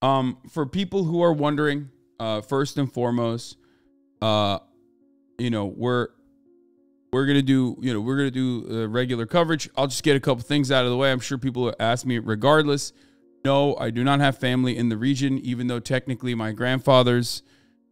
For people who are wondering, first and foremost, you know, we're gonna do, regular coverage. I'll just get a couple things out of the way. I'm sure people will ask me regardless. No, I do not have family in the region, even though technically my grandfather's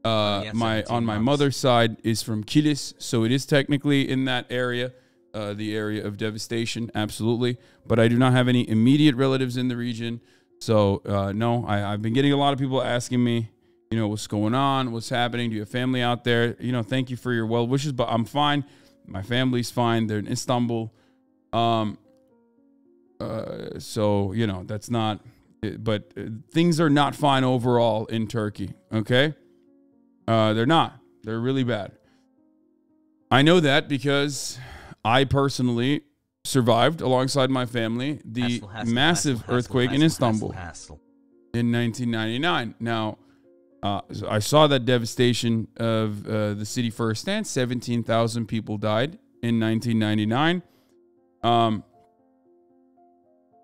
on my mother's side is from Kilis, so it is technically in that area, the area of devastation, absolutely. But I do not have any immediate relatives in the region, so no. I've been getting a lot of people asking me, what's going on, what's happening, do you have family out there? Thank you for your well wishes, but I'm fine. My family's fine. They're in Istanbul. So, that's not, but things are not fine overall in Turkey. Okay. They're not, they're really bad. I know that because I personally survived alongside my family the massive earthquake in Istanbul in 1999. Now, I saw that devastation of the city firsthand. 17,000 people died in 1999.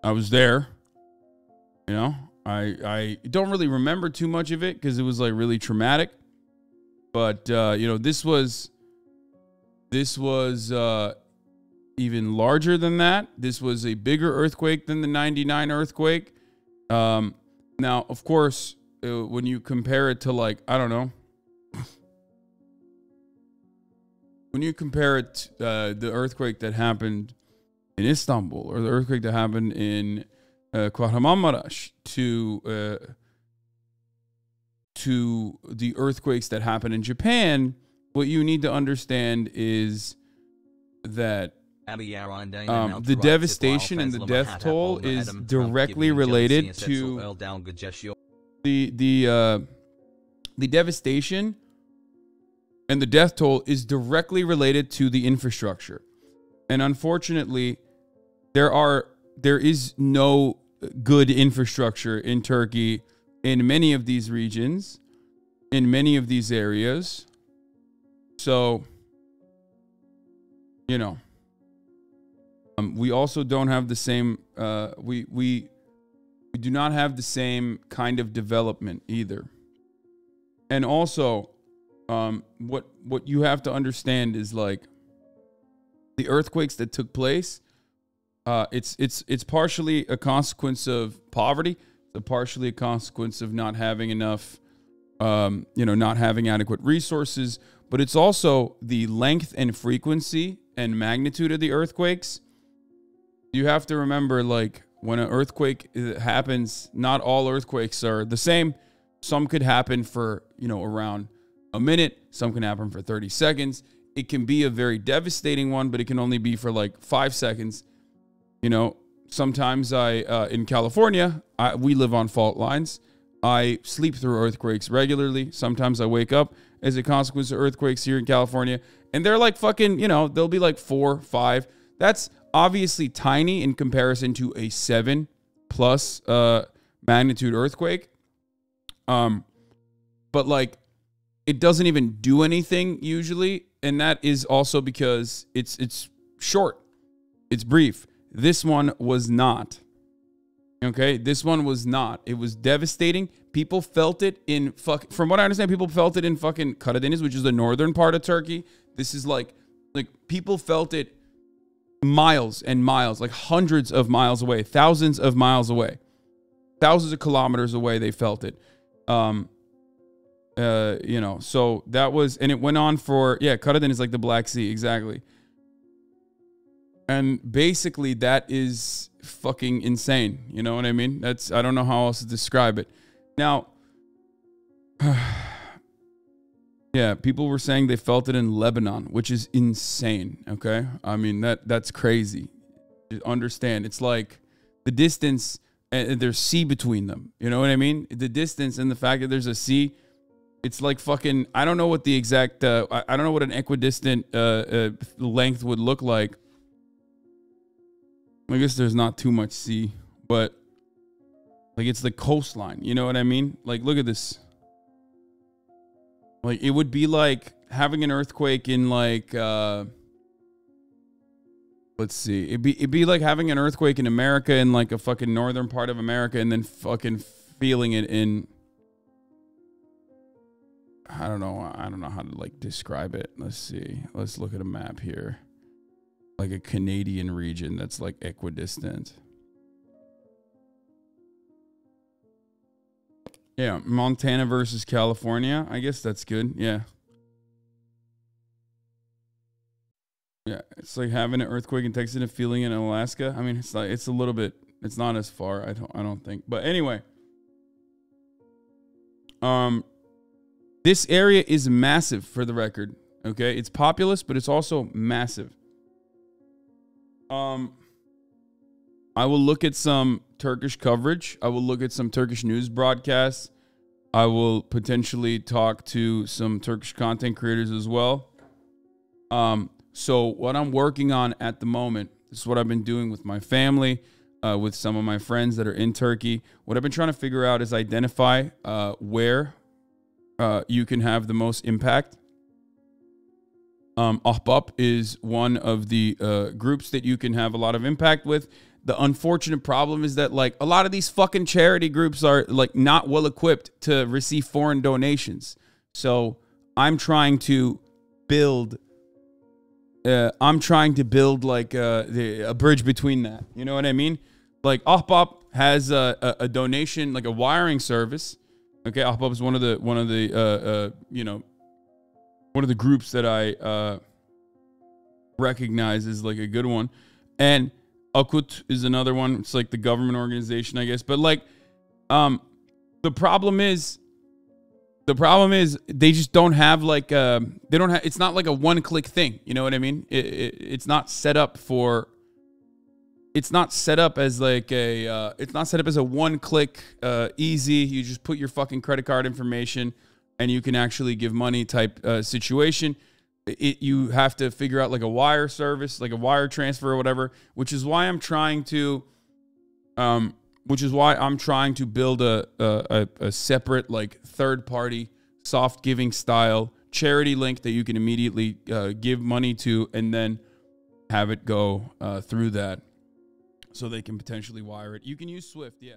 I was there. I don't really remember too much of it because it was like really traumatic. But this was even larger than that. This was a bigger earthquake than the 99 earthquake. Now, of course, when you compare it to, like, I don't know, when you compare it the earthquake that happened in Istanbul or the earthquake that happened in Kahramanmaraş to the earthquakes that happen in Japan, what you need to understand is that the devastation and the death toll is directly related to the devastation and the death toll is directly related to the infrastructure. And unfortunately, there is no good infrastructure in Turkey in many of these regions, in many of these areas. So, we also don't have the same, we do not have the same kind of development either. And also, what you have to understand is, like, the earthquakes that took place, it's partially a consequence of poverty. It's partially a consequence of not having enough, not having adequate resources. But it's also the length and frequency and magnitude of the earthquakes. You have to remember, like, when an earthquake happens, not all earthquakes are the same. Some could happen for, around a minute. Some can happen for 30 seconds. It can be a very devastating one, but it can only be for like 5 seconds. Sometimes in California, we live on fault lines. I sleep through earthquakes regularly. Sometimes I wake up as a consequence of earthquakes here in California. And they're like fucking, they'll be like 4, 5. That's obviously tiny in comparison to a 7+ magnitude earthquake. But like, it doesn't even do anything usually. And that is also because it's short. It's brief. This one was not. Okay, this one was not. It was devastating. People felt it in from what I understand, people felt it in fucking Karadeniz, which is the northern part of Turkey. This is like people felt it miles and miles, like hundreds of miles away, thousands of miles away, thousands of kilometers away. They felt it. So that was, and it went on for, Karadeniz is like the Black Sea, exactly. And basically that is fucking insane. You know what I mean? I don't know how else to describe it. Now, people were saying they felt it in Lebanon, which is insane. Okay. I mean, that's crazy. Understand. It's like the distance and there's sea between them. You know what I mean? The distance and the fact that there's a sea, it's like fucking, I don't know what the exact, I don't know what an equidistant length would look like. I guess there's not too much sea, but like it's the coastline. You know what I mean? Like, look at this. Like, it would be like having an earthquake in like, let's see. It'd be like having an earthquake in America, in like a fucking northern part of America, and then fucking feeling it in, I don't know how to like describe it. Let's see. Let's look at a map here. Like a Canadian region that's like equidistant. Yeah, Montana versus California. I guess that's good. Yeah. Yeah, it's like having an earthquake in Texas and feeling it in Alaska. I mean, it's like it's a little bit. It's not as far. I don't think. But anyway, this area is massive for the record. Okay, it's populous, but it's also massive. I will look at some Turkish coverage. I will look at some Turkish news broadcasts. I will potentially talk to some Turkish content creators as well. So what I'm working on at the moment, this is what I've been doing with my family, with some of my friends that are in Turkey. What I've been trying to figure out is identify where you can have the most impact. Ahbap is one of the groups that you can have a lot of impact with. The unfortunate problem is that like a lot of these fucking charity groups are like not well equipped to receive foreign donations. So I'm trying to build like a bridge between that. You know what I mean? Like Ahbap has a donation, like a wiring service. Okay, Ahbap is one of the groups that I recognize as like a good one. And Akut is another one. It's like the government organization, I guess. But like, the problem is they just don't have like it's not like a one-click thing. You know what I mean? It's not set up for. It's not set up as like a. It's not set up as a one-click easy. You just put your fucking credit card information and you can actually give money type situation. You have to figure out like a wire service, like a wire transfer or whatever, which is why I'm trying to build a separate like third party soft giving style charity link that you can immediately give money to and then have it go through that so they can potentially wire it. You can use Swift, yeah.